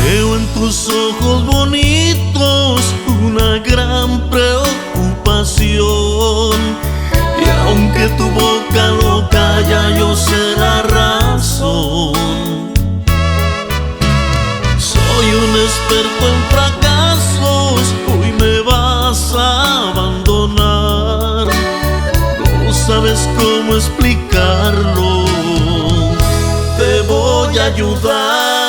Veo en tus ojos bonitos una gran preocupación, y aunque tu boca lo calla, yo sé la razón. Soy un experto en fracasos, hoy me vas a abandonar. No sabes cómo explicarlo, te voy a ayudar.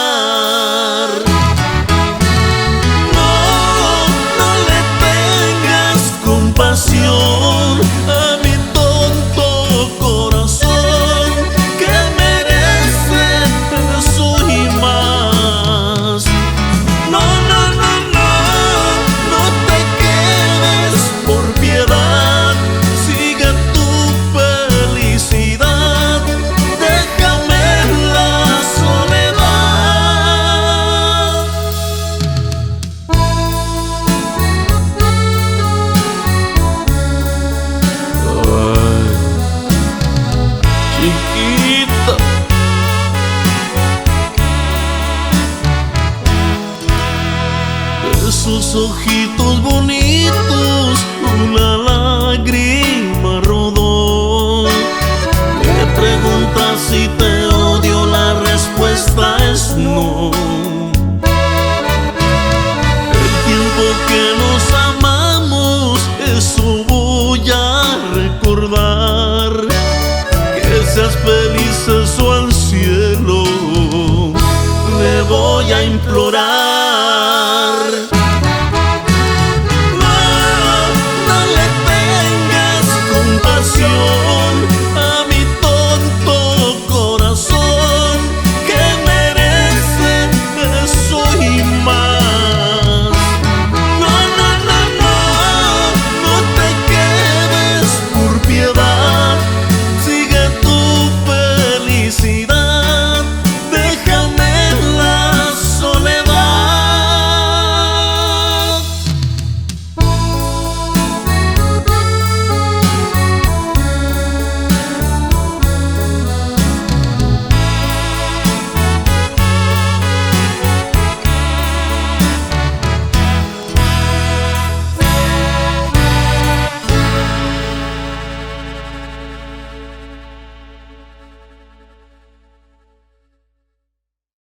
No le tengas compasión a mi tonto corazón, que merece eso y más. No te quedes por piedad, sigue tu felicidad, déjame la soledad. Ay, chiquita, de sus ojitos bonitos una lágrima rodó. Me preguntas si te odio, la respuesta es no. El tiempo que nos amamos, eso voy a recordar. Que seas feliz, eso al cielo le voy a implorar.